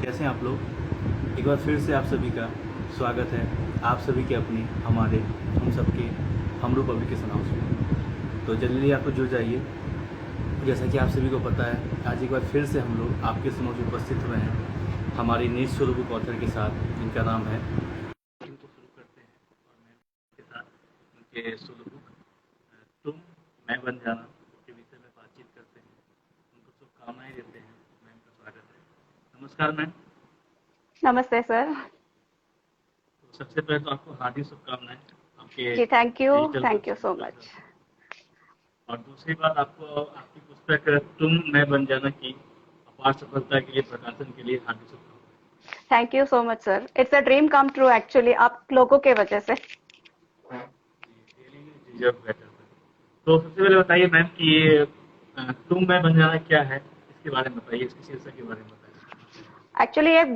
कैसे हैं आप लोग। एक बार फिर से आप सभी का स्वागत है, आप सभी के अपने हमारे हम सबके हमरू पब्लिकेशन हाउस में। तो जल्दी आप लोग जुड़ जाइए। जैसा कि आप सभी को पता है, आज एक बार फिर से हम लोग आपके समक्ष उपस्थित हुए हैं हमारी नई सोलो बुक ऑथर के साथ, जिनका नाम है। इनको शुरू करते हैं और मैं के साथ उनके सोलो बुक तुम मैं बन जाना के विषय में बातचीत करते हैं, उनको शुभकामनाएं देते हैं। मैम का स्वागत है। नमस्कार मैम। नमस्ते सर। तो सबसे पहले तो आपको हार्दिक शुभकामनाएं आपके जी digital thank books you so launch much. होने पर। और दूसरी बात, आपको आपकी पुस्तक तुम मैं बन जाना की अपार सफलता के लिए, प्रकाशन के लिए हार्दिक शुभकामनाएं। Thank you so much sir, it's a dream come true actually, आप लोगों के वजह से। Really deserve better. तो सबसे पहले बताइए मैम कि ये तुम मैं बन जाना क्या है, इसके बारे में बताइए, इसके शीर्षक के बारे में बताइए, कहाँ से आया? एक्चुअली एक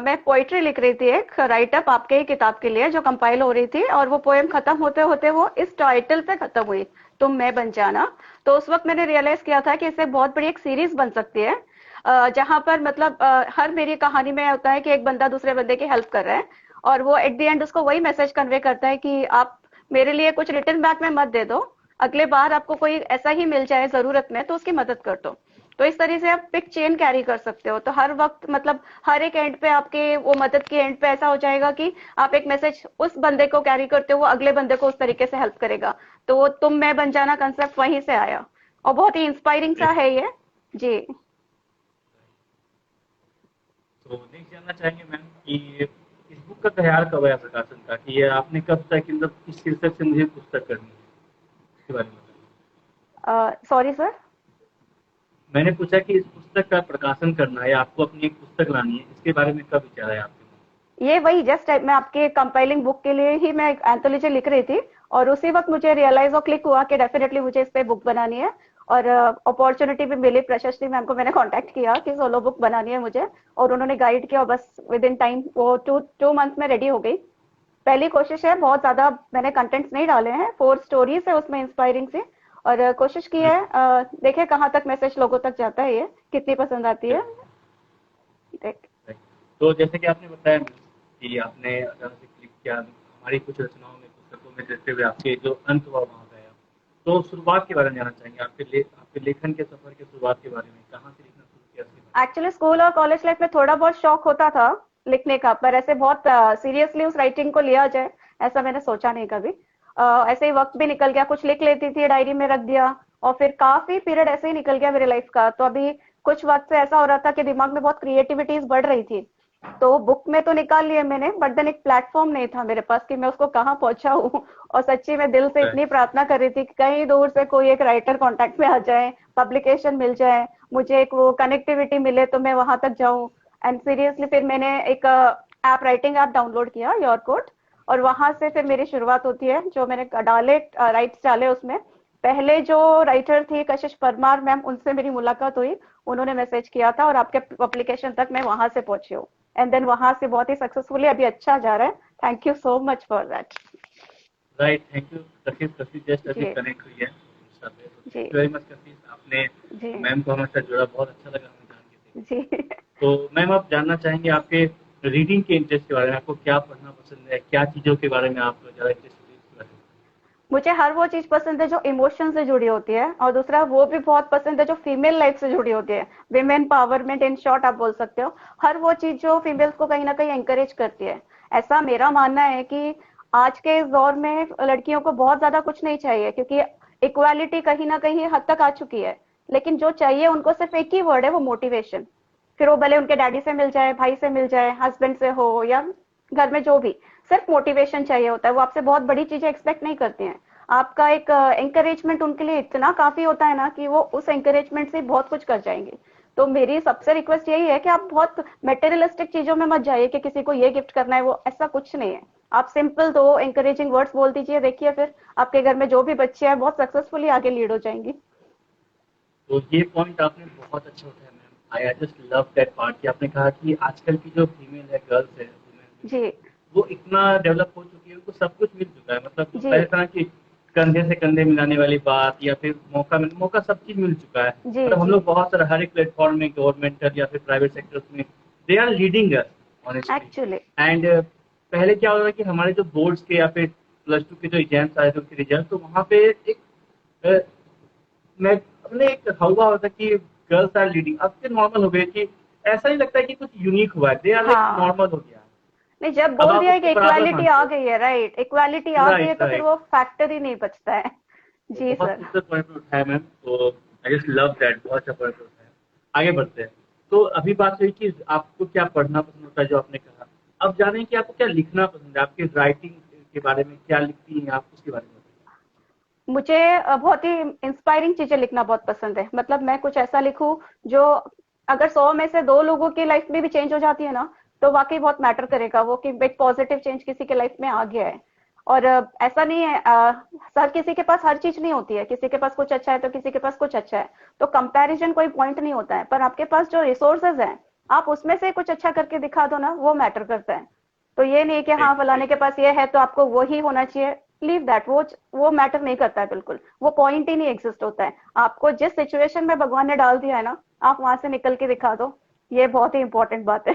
मैं पोइट्री लिख रही थी, एक राइटअप आपके ही किताब के लिए जो कंपाइल हो रही थी, और वो पोएम खत्म होते होते वो इस टाइटल पे खत्म हुई, तुम मैं बन जाना। तो उस वक्त मैंने रियलाइज किया था कि इससे बहुत बड़ी एक सीरीज बन सकती है, जहां पर मतलब हर मेरी कहानी में होता है कि एक बंदा दूसरे बंदे की हेल्प कर रहा है, और वो एट द एंड उसको वही मैसेज कन्वे करता है कि आप मेरे लिए कुछ रिटर्न बैक में मत दे दो, अगले बार आपको कोई ऐसा ही मिल जाए जरूरत में तो उसकी मदद कर दो। तो इस तरह से आप बिग चेन कैरी कर सकते हो, तो हर वक्त मतलब हर एक एंड पे आपके वो मदद के एंड पे ऐसा हो जाएगा कि आप एक मैसेज उस बंदे को कैरी करते हो, वो अगले बंदे को उस तरीके से हेल्प करेगा। तो वो तुम मैं बन जाना कंसेप्ट वहीं से आया, और बहुत ही इंस्पायरिंग सा है ये। जी। तो नेक्स्ट जानना चाहेंगे मैम कि इस बुक का तैयार कब आया प्रकाशन का, कि ये आपने कब तक मतलब किस शीर्षक से मुझे पुस्तक करनी है, इसके बारे में बताइए। Sorry sir. मैंने पूछा कि इस पुस्तक का प्रकाशन करना है, आपको अपनी एक पुस्तक लानी है, इसके बारे में कब विचार है आपके मन ये वही जस्ट मैं आपके कंपाइलिंग बुक के लिए ही मैं एक एंथोलॉजी लिख रही थी, और उसी वक्त मुझे रियलाइज और क्लिक हुआ कि डेफिनेटली मुझे इस पे बुक बनानी है। और अपॉर्चुनिटी भी मिली, प्रशस्ति मैम को मैंने कांटेक्ट किया कि सोलो बुक बनानी है मुझे, और उन्होंने गाइड किया, और बस विद इन टाइम वो टू मंथ में रेडी हो गई। पहली कोशिश है, बहुत ज्यादा मैंने कंटेंट्स नहीं डाले हैं, 4 स्टोरीज है उसमें इंस्पायरिंग सी, और कोशिश की में? है, देखे कहाँ तक मैसेज लोगों तक जाता है, ये कितनी पसंद आती है। देख। तो जैसे कि आपने बताया कि आपने अचानक से क्लिक किया, हमारी कुछ रचनाओं में, पुस्तकों में देखते हुए आपके जो अंत हुआ वहाँ गया। तो शुरुआत के बारे में जानना चाहेंगे, आपके लेखन के सफर के शुरुआत के बारे में, कहाँ से लिखना शुरू किया, इसके बारे एक्चुअली स्कूल और कॉलेज लाइफ में थोड़ा बहुत शौक होता था लिखने का, पर ऐसे बहुत सीरियसली उस राइटिंग को लिया जाए ऐसा मैंने सोचा नहीं कभी। ऐसे ही वक्त भी निकल गया, कुछ लिख लेती थी, डायरी में रख दिया, और फिर काफी पीरियड ऐसे ही निकल गया मेरे लाइफ का। तो अभी कुछ वक्त से ऐसा हो रहा था कि दिमाग में बहुत क्रिएटिविटीज बढ़ रही थी, तो बुक में तो निकाल लिए मैंने, बट देन एक प्लेटफॉर्म नहीं था मेरे पास कि मैं उसको कहाँ पहुंचाऊं। और सच्ची में दिल से में? इतनी प्रार्थना कर रही थी कि कहीं दूर से कोई एक राइटर कांटेक्ट में आ जाए, पब्लिकेशन मिल जाए, मुझे एक वो कनेक्टिविटी मिले तो मैं वहां तक जाऊं। एंड सीरियसली फिर मैंने एक ऐप, राइटिंग ऐप डाउनलोड किया, योर कोड, और वहां से फिर मेरी शुरुआत होती है। जो मैंने डाले राइट्स डाले उसमें, पहले जो राइटर थी कशिश परमार मैम, उनसे मेरी मुलाकात हुई, उन्होंने मैसेज किया था, और आपके पब्लिकेशन तक मैं वहां से पहुंची हूँ। एंड देन वहां से बहुत ही सक्सेसफुली अभी अच्छा जा रहा है। Thank you so much for that. Right, thank you Kashish. Kashish just अभी जी। कनेक्ट हुई है इंस्टा पे, तो जी। थैंक यू वेरी मच कशिश, आपने जी। मैम को हमारे साथ जोड़ा, बहुत अच्छा लगा हमें जान के, देख जी। के। तो मैम आप जानना चाहेंगे आपके रीडिंग के इंटरेस्ट के बारे में, आपको क्या पढ़ना पसंद है, क्या चीज़ों के बारे में आप ज़्यादा इंटरेस्ट रखते हैं? मुझे हर वो चीज पसंद है जो इमोशन से जुड़ी होती है, और दूसरा वो भी बहुत पसंद है जो फीमेल लाइफ से जुड़ी होती है, विमेन पावरमेंट इन शॉर्ट आप बोल सकते हो। हर वो चीज जो फीमेल्स को कहीं ना कहीं एंकरेज करती है। ऐसा मेरा मानना है कि आज के इस दौर में लड़कियों को बहुत ज्यादा कुछ नहीं चाहिए, क्योंकि इक्वालिटी कहीं ना कहीं हद तक आ चुकी है, लेकिन जो चाहिए उनको सिर्फ एक ही वर्ड है, वो मोटिवेशन। फिर वो भले उनके डैडी से मिल जाए, भाई से मिल जाए, हस्बैंड से हो, या घर में जो भी, सिर्फ मोटिवेशन चाहिए होता है। वो आपसे बहुत बड़ी चीजें एक्सपेक्ट नहीं करते हैं। आपका एक एंकरेजमेंट उनके लिए इतना काफी होता है ना कि वो उस एंकरेजमेंट से बहुत कुछ कर जाएंगे। तो मेरी सबसे रिक्वेस्ट यही है कि आप बहुत मेटेरियलिस्टिक चीजों में मत जाइए कि किसी को ये गिफ्ट करना है, वो ऐसा कुछ नहीं है। आप सिंपल दो एंकरेजिंग वर्ड्स बोल दीजिए, देखिए फिर आपके घर में जो भी बच्चे हैं बहुत सक्सेसफुली आगे लीड हो जाएंगी। तो ये पॉइंट आपने बहुत अच्छा उठाया ma'am, I just love that part, कि आपने कहा कि आजकल की जो फीमेल है, गर्ल्स है, वुमेन, जी। वो इतना डेवलप हो चुकी है, उनको सब कुछ मिल चुका है। मतलब वो जी। पहले तरह की कंधे से कंधे मिलाने वाली बात, या फिर मौका सब चीज़ मिल चुका है। जी। मतलब हम जी। लोग बहुत सारा हर एक प्लेटफॉर्म में, गवर्नमेंटल या फिर प्राइवेट सेक्टर्स में they are leading us honestly. Actually and पहले क्या होता था कि हमारे जो बोर्ड्स के या फिर +2 के जो एग्जाम्स आए थे उनके रिजल्ट, तो वहाँ पे एक अ, मैं अपने एक हवा होता कि गर्ल्स आर लीडिंग, अब से नॉर्मल हो गए कि ऐसा नहीं लगता है कि कुछ यूनिक हुआ है, दे आर लाइक हाँ, नॉर्मल हो गया है। नहीं जब अब बोल आप दिया है कि उसको बराबर इक्वालिटी मानते आ हो। गई है, राइट, इक्वालिटी आ गई है राइट तो फिर राइट। वो फैक्टर ही नहीं बचता है। तो जी बहुत सर। सुंदर पॉइंट उठाया मैम, तो आई जस्ट लव दैट, बहुत अच्छा पॉइंट उठाया। आगे बढ़ते हैं। तो अभी बात हुई कि आपको क्या पढ़ना पसंद होता है, जो आपने कहा। अब जानें कि आपको क्या लिखना पसंद है, आपकी राइटिंग के बारे में क्या लिखती हैं आप, उसके बारे में बताइए। मुझे बहुत ही इंस्पायरिंग चीजें लिखना बहुत पसंद है। मतलब मैं कुछ ऐसा लिखूं जो अगर 100 में से 2 लोगों की लाइफ में भी चेंज हो जाती है ना, तो वाकई बहुत मैटर करेगा वो, कि एक पॉजिटिव चेंज किसी के लाइफ में आ गया है। और ऐसा नहीं है, हर किसी के पास हर चीज नहीं होती है, किसी के पास कुछ अच्छा है तो किसी के पास कुछ अच्छा है, तो कंपैरिजन कोई पॉइंट नहीं होता है। पर आपके पास जो रिसोर्सेज हैं, आप उसमें से कुछ अच्छा करके दिखा दो ना, वो मैटर करता है। तो ये नहीं कि हाँ राइट फलाने राइट। के पास ये है तो आपको वही होना चाहिए। लीव दैट, वो मैटर नहीं करता है बिल्कुल, वो पॉइंट ही नहीं एग्जिस्ट होता है। आपको जिस सिचुएशन में भगवान ने डाल दिया है ना, आप वहां से निकल के दिखा दो, ये बहुत ही इंपॉर्टेंट बात है।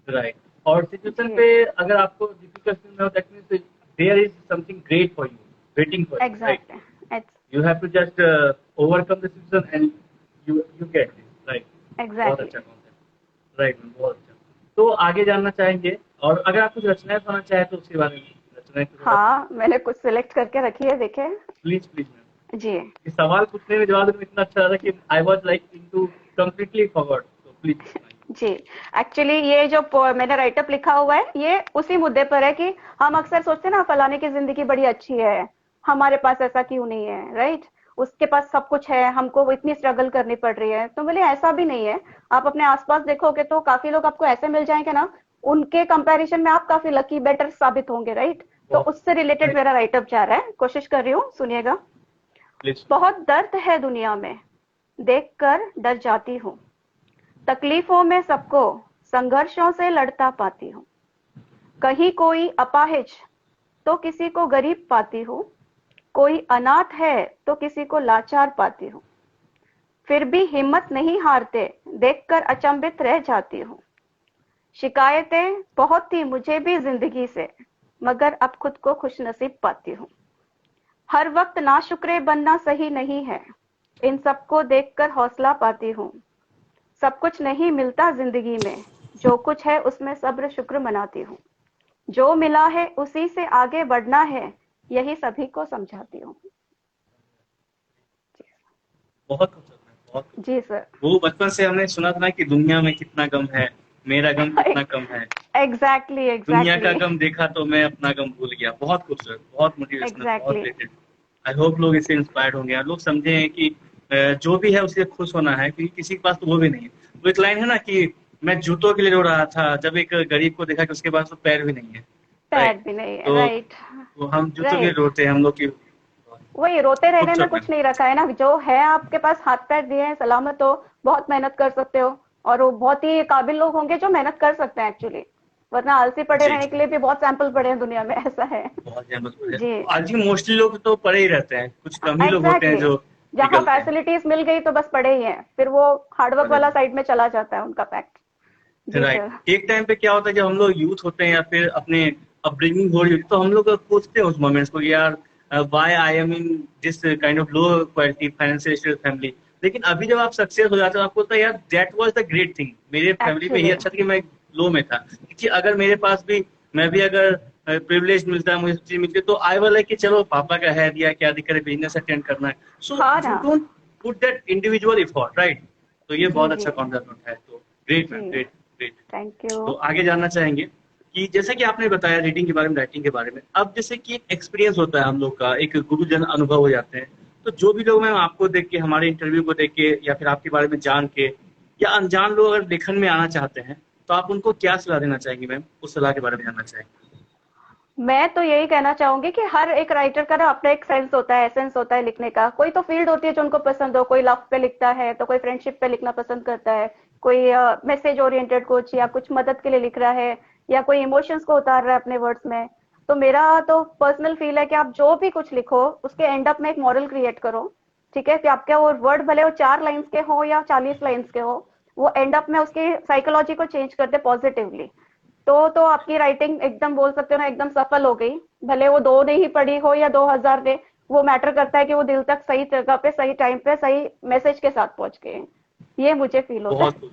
राइट। और सिचुएशन जी, पे अगर आपको डिफिकल्ट फील हो, that means there is something great for you, waiting for you, right. Exactly, you have to just overcome the situation and you get it, right. बहुत एग्जैक्टली। अच्छा concept, right ma'am, बहुत अच्छा। तो आगे जानना चाहेंगे, और अगर आप कुछ रचनाएं सुनाना चाहें तो उसके बारे में, रचनाएं तो थोड़ा सा हाँ, मैंने कुछ सिलेक्ट करके रखी है, देखे। Please please ma'am. जी। ये सवाल पूछने में जवाब देने में इतना अच्छा लगा कि I was like into completely forward, तो प्लीज सुनाइए। जी, एक्चुअली ये जो मैंने राइटअप लिखा हुआ है, ये उसी मुद्दे पर है कि हम अक्सर सोचते हैं ना फलाने की जिंदगी बड़ी अच्छी है, हमारे पास ऐसा क्यों नहीं है, राइट। उसके पास सब कुछ है, हमको वो इतनी स्ट्रगल करनी पड़ रही है। तो बोले ऐसा भी नहीं है। आप अपने आसपास देखोगे तो काफी लोग आपको ऐसे मिल जाएंगे ना, उनके कंपैरिजन में आप काफी लकी बेटर साबित होंगे, राइट। तो बहुत उससे रिलेटेड राइट। मेरा राइटअप जा रहा है, कोशिश कर रही हूँ, सुनिएगा। प्लीज सुनाइए। बहुत दर्द है दुनिया में, देखकर डर जाती हूँ। तकलीफों में सबको संघर्षों से लड़ता पाती हूँ। कहीं कोई अपाहिज तो किसी को गरीब पाती हूँ। कोई अनाथ है तो किसी को लाचार पाती हूँ। फिर भी हिम्मत नहीं हारते, देखकर अचंभित रह जाती हूँ। शिकायतें बहुत थी मुझे भी जिंदगी से, मगर अब खुद को खुशनसीब पाती हूँ। हर वक्त नाशुक्रे बनना सही नहीं है, इन सबको देखकर हौसला पाती हूँ। सब कुछ नहीं मिलता जिंदगी में, जो कुछ है उसमें सब्र शुक्र मनाती हूँ। जो मिला है उसी से आगे बढ़ना है, यही सभी को समझाती हूँ। बहुत खूबसूरत है, बहुत जी सर। खूबसूरत। वो बचपन से हमने सुना था ना कि दुनिया में कितना गम है, मेरा गम कितना कम है। एग्जैक्टली, दुनिया का एग्जैक्टली। गम देखा तो मैं अपना गम भूल गया। बहुत खूबसूरत, बहुत मोटिवेशनल, बहुत एग्जैक्टली। रेटेड। आई होप लोग इससे इंस्पायर्ड होंगे और लोग समझे हैं कि जो भी है उससे खुश होना है, क्योंकि किसी के पास तो वो भी नहीं है। वो एक लाइन है ना कि मैं जूतों के लिए रो रहा था, जब एक गरीब को देखा कि उसके पास तो पैर भी नहीं है, पैर राइट। भी नहीं है, तो राइट। हम जूतों के लिए राइट। रोते हैं हम लोग की। वही रोते रहने में खूबसूरत मैम। कुछ नहीं रखा है ना, जो है आपके पास हाथ पैर दिए हैं, सलामत हो, बहुत मेहनत कर सकते हो। और वो बहुत ही काबिल लोग होंगे जो मेहनत कर सकते हैं एक्चुअली, वरना आलसी पड़े जी रहने जी। के लिए भी बहुत सैंपल पड़े हैं दुनिया में, ऐसा है। बहुत जहमत पड़े। जी। आज ही मोस्टली लोग तो पड़े ही रहते हैं, कुछ कम ही लोग होते हैं एग्जैक्टली, जो जहां निकलते हैं। फैसिलिटीज मिल गई तो बस पड़े ही हैं, फिर वो हार्डवर्क पड़े वाला हैं। साइड में चला जाता है उनका फैक्ट। जी राइट। सर। एक टाइम पे क्या होता है, जब हम लोग यूथ होते हैं या फिर अपने अपब्रिंगिंग हो रही होती है, तो हम लोग सोचते हैं उस मोमेंट्स को कि यार why I am in this kind of low quality financial family. लेकिन अभी जब आप सक्सेस हो जाते हो, आपको होता है यार that was the great thing, मेरे फैमिली में ये एक्चुअली। अच्छा था कि मैं लो में था। क्योंकि अगर मेरे पास भी, मैं भी अगर प्रिविलेज मिलता है, मुझे सब चीज मिलती है, तो आई वाज लाइक कि चलो पापा का है दिया, क्या दिक्कत है, बिजनेस अटेंड करना है। सो हाँ यू ना। Don't put that individual effort, right. तो ये जी बहुत जी। अच्छा कॉन्सेप्ट है। तो ग्रेट मैम, जी। Great great. Thank you. तो आगे जानना चाहेंगे कि जैसे कि आपने बताया रीडिंग के बारे में, राइटिंग के बारे में, अब जैसे कि एक एक्सपीरियंस होता है हम लोग का, एक गुरुजन अनुभव हो जाते हैं। तो जो भी लोग मैम आपको देख के, हमारे इंटरव्यू को देख के या फिर आपके बारे में जान के, या अनजान लोग अगर लेखन में आना चाहते हैं, तो आप उनको क्या सलाह देना चाहेंगे मैम, उस सलाह के बारे में जानना चाहेंगे। मैं तो यही कहना चाहूंगी कि हर एक राइटर का ना अपना एक सेंस होता है, एसेंस होता है लिखने का। कोई तो फील्ड होती है जो उनको पसंद हो, कोई लव पे लिखता है तो कोई फ्रेंडशिप पे लिखना पसंद करता है, कोई मैसेज ओरिएंटेड कुछ या कुछ मदद के लिए लिख रहा है, या कोई इमोशंस को उतार रहा है अपने वर्ड्स में। तो मेरा तो पर्सनल फील है कि आप जो भी कुछ लिखो उसके एंड अप में एक मॉरल क्रिएट करो। ठीक है, कि आपके वो वर्ड भले वो 4 लाइन्स के हो या 40 लाइन्स के हो, वो एंड अप में उसकी साइकोलॉजी को चेंज करते पॉजिटिवली। तो आपकी राइटिंग एकदम बोल सकते हो ना एकदम सफल हो गई, भले वो 2 ने ही पढ़ी हो या 2000 ने, वो मैटर करता है कि वो दिल तक सही जगह पे सही टाइम पे सही मैसेज के साथ पहुंच गए। ये मुझे फील होता है। बहुत कुछ,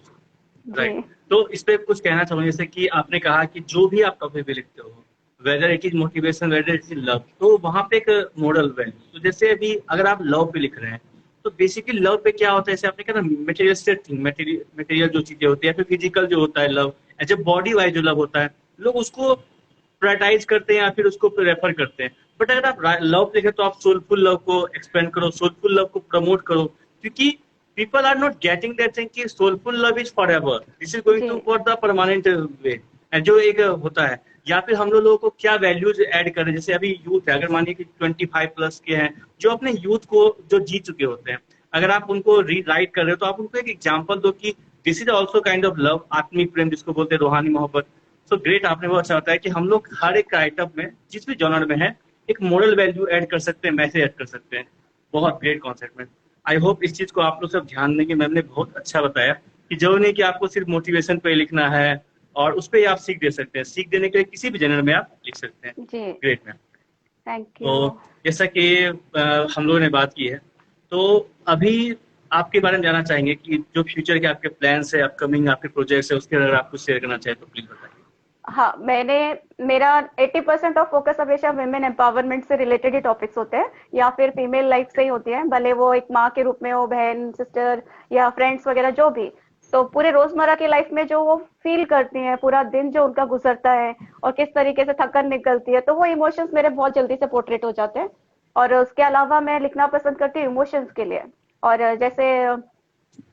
जी राइट। तो इस पे कुछ कहना चाहूंगी, जैसे कि आपने कहा कि जो भी आप टॉपिक पे लिखते हो, whether it is motivation, whether it is love, तो वहां पे एक मॉडल वैल्यू, तो जैसे अभी अगर आप लव पे लिख रहे हैं तो बेसिकली लव पे क्या होता है, जैसे आपने कहा ना मटेरियलिस्टिक थिंग, मटेरियल जो चीजें होती है, फिर फिजिकल जो होता है love, as a body wise जो लव होता है, लोग उसको प्रायोरिटाइज करते हैं या फिर उसको रेफर करते हैं। बट अगर आप लव लिखे तो आप सोलफुल लव को एक्सपेंड करो, सोलफुल लव को प्रमोट करो, क्योंकि people are not getting that thing कि soulful love is forever, this is going ji to for the permanent way। And जो एक होता है, या फिर हम लोगों को क्या वैल्यूज ऐड करें, जैसे अभी यूथ है, अगर मानिए कि 25 प्लस के हैं जो अपने यूथ को जो जी चुके होते हैं, अगर आप उनको रीराइट कर रहे हो तो आप उनको एक एग्जाम्पल दो कि this is also kind of love, आत्मिक प्रेम जिसको बोलते हैं, रूहानी मोहब्बत। सो ग्रेट, आपने बहुत अच्छा बताया कि हम लोग हर एक राइटअप में जिस भी जॉनर में है एक मोरल वैल्यू ऐड कर सकते हैं, मैसेज ऐड कर सकते हैं। बहुत ग्रेट कॉन्सेप्ट में। आई होप इस चीज को आप लोग सब ध्यान देंगे। मैम ने बहुत अच्छा बताया कि जो नहीं कि आपको सिर्फ मोटिवेशन पे लिखना है और उस पर आप सीख दे सकते हैं, सीख देने के लिए किसी भी जनर में आप लिख सकते हैं। जी ग्रेट मैम। थैंक तो यू। जैसा कि हम लोगों ने बात की है, तो अभी आपके बारे में जानना चाहेंगे कि जो फ्यूचर के आपके प्लान्स है, अपकमिंग आपके प्रोजेक्ट्स है, उसके अगर आप कुछ शेयर करना चाहें तो प्लीज बताइए। हाँ, मेरा 80% ऑफ फोकस हमेशा विमेन एम्पावरमेंट से रिलेटेड ही टॉपिक्स होते हैं या फिर फीमेल लाइफ से ही होती है, भले वो एक माँ के रूप में हो, बहन, सिस्टर या फ्रेंड्स वगैरह जो भी। तो पूरे रोजमर्रा की लाइफ में जो वो फील करती हैं, पूरा दिन जो उनका गुजरता है और किस तरीके से थकन निकलती है, तो वो इमोशंस मेरे बहुत जल्दी से पोर्ट्रेट हो जाते हैं। और उसके अलावा मैं लिखना पसंद करती हूँ इमोशंस के लिए। और जैसे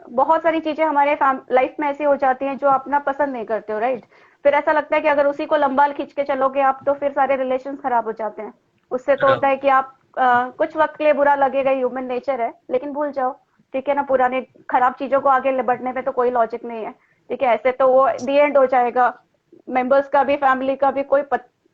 बहुत सारी चीजें हमारे लाइफ में ऐसी हो जाती हैं जो आप ना पसंद नहीं करते हो, राइट? फिर ऐसा लगता है कि अगर उसी को लंबा खींच के चलोगे आप तो फिर सारे रिलेशंस खराब हो जाते हैं। उससे तो होता है कि आप कुछ वक्त के लिए बुरा लगेगा, ह्यूमन नेचर है, लेकिन भूल जाओ, ठीक है ना? पुराने खराब चीजों को आगे बढ़ने में तो कोई लॉजिक नहीं है, ठीक है? ऐसे तो वो दी एंड हो जाएगा, मेंबर्स का भी फैमिली का भी कोई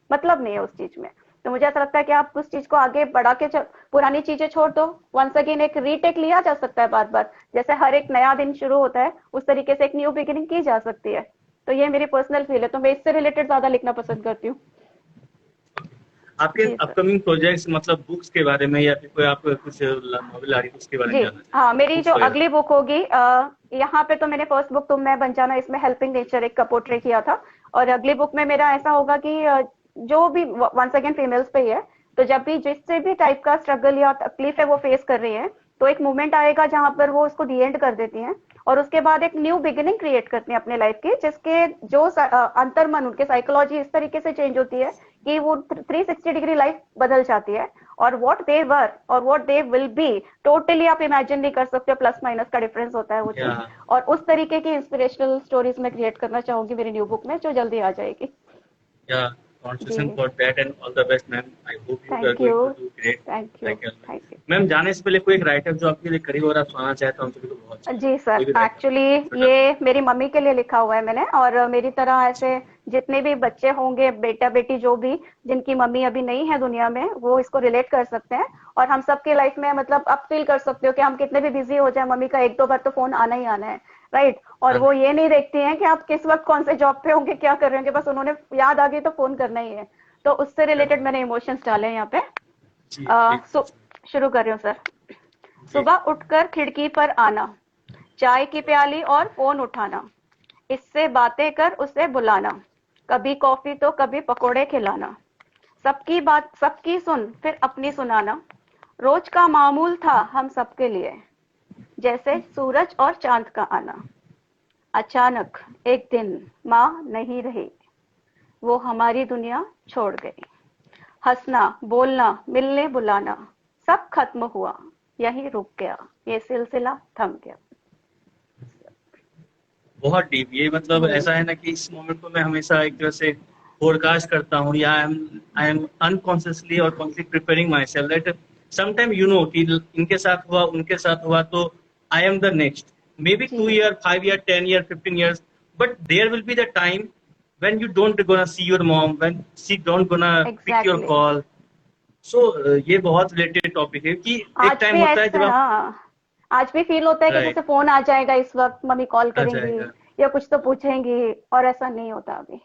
मतलब नहीं है उस चीज में। तो मुझे ऐसा लगता है कि आप उस चीज को आगे बढ़ा के पुरानी चीजें छोड़ दो, वंस अगेन एक रीटेक लिया जा सकता है बार बार, जैसे हर एक नया दिन शुरू होता है उस तरीके से एक न्यू बिगिनिंग की जा सकती है। तो ये मेरी पर्सनल फील है, तो मैं इससे रिलेटेड ज्यादा लिखना पसंद करती हूँ। आपके जी सर। अपकमिंग प्रोजेक्ट्स, मतलब बुक्स के बारे में या फिर कोई आप कुछ नॉवेल आ रही है उसके बारे में जी जानना हाँ, मेरी बुक्स जो वगैरह? अगली बुक होगी, यहाँ पे तो मैंने फर्स्ट बुक तुम मैं बन जाना, इसमें हेल्पिंग नेचर एक का पोर्ट्रे किया था। और अगली बुक में मेरा ऐसा होगा कि जो भी वंस अगेन फीमेल्स पे ही है, तो जब भी जिससे भी टाइप का स्ट्रगल या तकलीफ है वो फेस कर रही है, तो एक मोमेंट आएगा जहां पर वो उसको दी एंड कर देती हैं और उसके बाद एक न्यू बिगिनिंग क्रिएट करती हैं अपने लाइफ की, जिसके जो अंतर्मन, उनके साइकोलॉजी इस तरीके से चेंज होती है कि वो 360 डिग्री लाइफ बदल जाती है। और व्हाट दे वर और what they will be totally आप इमेजिन नहीं कर सकते, प्लस माइनस का डिफरेंस होता है वो चीज। और उस तरीके की इंस्पिरेशनल स्टोरीज मैं क्रिएट करना चाहूंगी मेरी न्यू बुक में, जो जल्दी आ जाएगी। Yeah, congratulations for that and all the best, ma'am. I hope you are thank going you. to do great. Thank you. Thank you. Thank you. Ma'am, जाने से पहले कोई एक राइटर जो आपके लिए करीब और आप सुनाना चाहे तो हम सभी को बहुत अच्छा जी सर, कोई भी writer, एक्चुअली छोटा ये मेरी मम्मी के लिए लिखा हुआ है मैंने, और मेरी तरह ऐसे जितने भी बच्चे होंगे, बेटा बेटी जो भी, जिनकी मम्मी अभी नहीं है दुनिया में, वो इसको रिलेट कर सकते हैं। और हम सबके लाइफ में मतलब आप फील कर सकते हो कि हम कितने भी बिजी हो जाए, मम्मी का 1-2 बार तो फोन आना ही आना है, राइट? और हाँ वो ये नहीं देखती हैं कि आप किस वक्त कौन से जॉब पे होंगे, क्या कर रहे होंगे, बस उन्होंने याद आ गई तो फोन करना ही है। तो उससे रिलेटेड मैंने इमोशंस डाले हैं यहाँ पे। जी, please. शुरू कर रही हूँ सर। जी, सुबह उठकर खिड़की पर आना, चाय की प्याली और फोन उठाना, इससे बातें कर उसे बुलाना, कभी कॉफी तो कभी पकोड़े खिलाना, सबकी बात सबकी सुन फिर अपनी सुनाना, रोज का मामूल था हम सबके लिए, जैसे सूरज और चांद का आना। अचानक एक दिन माँ नहीं रही, वो हमारी दुनिया छोड़ गई। हंसना, बोलना, मिलने बुलाना, सब खत्म हुआ, यही रुक गया, ये सिलसिला थम गया। बहुत डीप। ये मतलब ऐसा है ना कि इस मोमेंट को मैं हमेशा एक तरह से फोरकास्ट करता हूँ, या आई एम अनकॉन्शियसली और consciously preparing my self that sometime you know कि इनके साथ हुआ, उनके साथ हुआ, तो I am the next, may be 2 year, 5 year, 10 year, 15 years, but there will be the time when you don't gonna see your mom, when she don't gonna pick your Exactly. call. So ये बहुत related topic है कि एक आज time भी होता है ऐसा जब आप हाँ, आज भी फील होता है कि Right. जैसे फोन आ जाएगा इस वक्त, मम्मी कॉल आ करेंगी जाएगा। या कुछ तो पूछेंगी, और ऐसा नहीं होता अभी।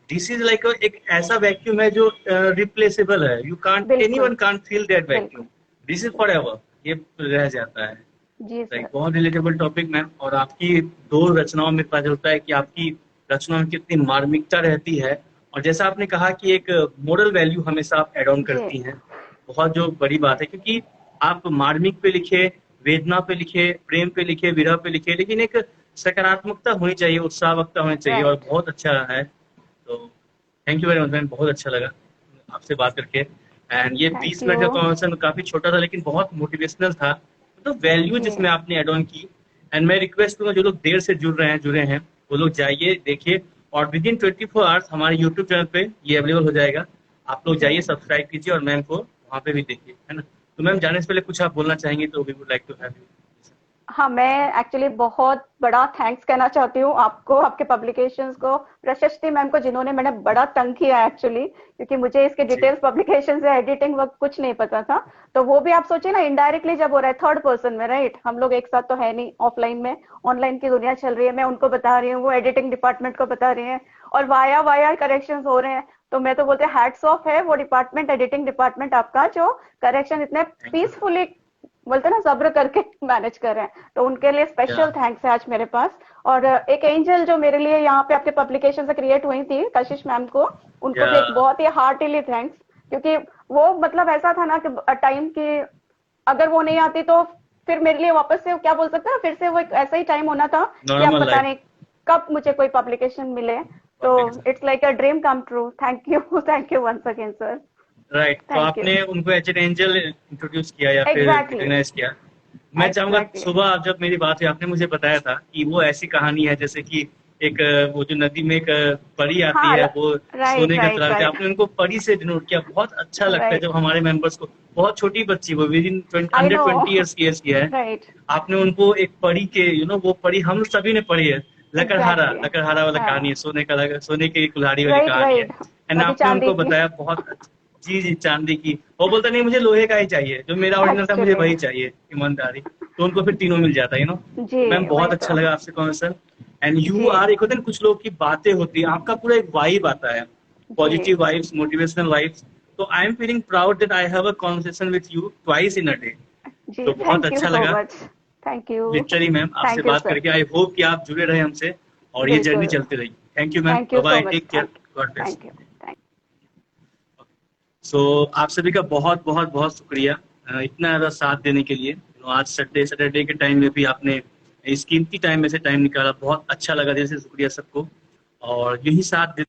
दिस इज लाइक एक ऐसा वैक्यूम है जो रिप्लेसेबल है, यू कांट, बिल्कुल anyone can't feel that vacuum, बिल्कुल। दिस इज फॉर एवर, ये रह जाता है। जी लाइक सर। बहुत रिलेटेबल टॉपिक मैम, और आपकी दो रचनाओं में पता चलता है कि आपकी रचनाओं में कितनी मार्मिकता रहती है, और जैसा आपने कहा कि एक मोरल वैल्यू हमेशा आप एड ऑन जी करती हैं, बहुत जो बड़ी बात है, क्योंकि आप मार्मिक पे लिखे, वेदना पे लिखे, प्रेम पे लिखे, विरह पे लिखे, लेकिन एक सकारात्मकता होनी चाहिए, उत्साहवक्ता होनी चाहिए, और राइट। बहुत अच्छा है। तो thank you very much ma'am, बहुत अच्छा लगा आपसे बात करके। एंड ये थैंक 20 यू। मिनट का कॉन्वर्सेशन काफी छोटा था लेकिन बहुत मोटिवेशनल था, तो वैल्यू जी जिसमें आपने एड ऑन की। एंड मैं रिक्वेस्ट करूंगा जो लोग देर से जुड़े हैं वो लोग जाइए देखिए, और विद इन 24 आवर्स हमारे यूट्यूब चैनल पे ये अवेलेबल हो जाएगा, आप लोग जी। जाइए सब्सक्राइब कीजिए और मैम को वहाँ पे भी देखिए, है ना। तो मैम जाने से पहले कुछ आप बोलना चाहेंगे तो we would like to have you. हाँ, मैं एक्चुअली बहुत बड़ा थैंक्स कहना चाहती हूँ आपको, आपके पब्लिकेशंस को, प्रशस्ति मैम को, जिन्होंने, मैंने बड़ा तंग किया एक्चुअली, क्योंकि मुझे इसके जी डिटेल्स पब्लिकेशन से एडिटिंग वक्त कुछ नहीं पता था। तो वो भी आप सोचिए ना, इनडायरेक्टली जब हो रहा है थर्ड पर्सन में, राइट, हम लोग एक साथ तो है नहीं, ऑफलाइन में, ऑनलाइन की दुनिया चल रही है, मैं उनको बता रही हूँ, वो एडिटिंग डिपार्टमेंट को बता रही है, और वाया वाया करेक्शन हो रहे हैं। तो मैं तो बोलते हैट्स ऑफ है वो डिपार्टमेंट, एडिटिंग डिपार्टमेंट आपका, जो करेक्शन इतने थैंक यू। पीसफुली, बोलते ना, सब्र करके मैनेज कर रहे हैं। तो उनके लिए या स्पेशल थैंक्स है आज मेरे पास। और एक एंजल जो मेरे लिए यहाँ पे आपके पब्लिकेशन से क्रिएट हुई थी, कशिश मैम को, उनको या भी एक बहुत ही हार्टिली थैंक्स, क्योंकि वो मतलब ऐसा था ना कि टाइम की, अगर वो नहीं आती तो फिर मेरे लिए वापस से क्या बोल सकते हैं, फिर से वो एक ऐसा ही टाइम होना था कि अब नॉर्मल पता लाइफ नहीं कब मुझे कोई पब्लिकेशन मिले। तो publication. It's like a dream come true. Thank you once again sir. Right, तो थैंक यू। आपने उनको एज एन एंजल इंट्रोड्यूस किया या फिर एग्जैक्टली रिकॉग्नाइज किया। मैं चाहूंगा, एग्जैक्टली। सुबह आप जब मेरी बात हुई आपने मुझे बताया था कि वो ऐसी कहानी है जैसे कि एक वो जो नदी में एक परी आती हाँ, है, वो राइट सोने का राइट चलाते हैं, राइट आपने उनको परी से डिनोट किया, बहुत अच्छा लगता है राइट। जब हमारे मेंबर्स को, बहुत छोटी बच्ची, वो within I under no. 20 years की एज की है, राइट। आपने उनको एक परी के वो परी हम सभी ने पढ़ी है, लकड़हारा, एग्जैक्टली। लकड़हारा वाला कहानी है, हाँ। सोने का सोने की कुल्हाड़ी वाली राइट कहानी है। राइट। एंड अभी आपने चांदी उनको की। बताया बहुत जी जी, चांदी की। वो बोलता नहीं मुझे लोहे का ही चाहिए, जो मेरा ओरिजिनल था मुझे एक्चुअली। वही चाहिए, ईमानदारी। तो उनको फिर तीनों मिल जाता है, जी मैम वही बहुत अच्छा तो। लगा आपसे conversation. And you ji are, एक होता है ना कुछ लोग की बातें होती है, आपका पूरा एक वाइब आता है, जी पॉजिटिव वाइब्स, मोटिवेशनल वाइब्स। तो I am feeling proud that I have a conversation with you twice in a day. जी। तो बहुत थैंक यू अच्छा सो लगा much. Thank you. Literally ma'am आपसे थैंक यू बात सर। करके। आई होप कि आप जुड़े रहे हमसे और ये जर्नी बिल्कुल। चलती रही। Thank you ma'am, thank bye you so bye, much. Take care, thank god bless. Thank you. Thank so आप सभी का बहुत बहुत बहुत शुक्रिया इतना ज़्यादा साथ देने के लिए। आज सैटरडे के टाइम में भी आपने इस कीमती टाइम में से टाइम निकाला, बहुत अच्छा लगा, दिल से शुक्रिया सबको। और यही साथ देकर,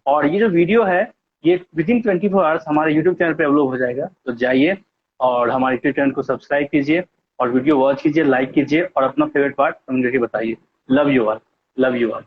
और ये जो वीडियो है ये विद इन 24 आवर्स हमारे यूट्यूब चैनल पे अपलोड हो जाएगा, तो जाइए और हमारे यूट्यूब चैनल को सब्सक्राइब कीजिए और वीडियो वॉच कीजिए, लाइक कीजिए और अपना फेवरेट पार्ट कमेंट करके बताइए। Love you all, love you all.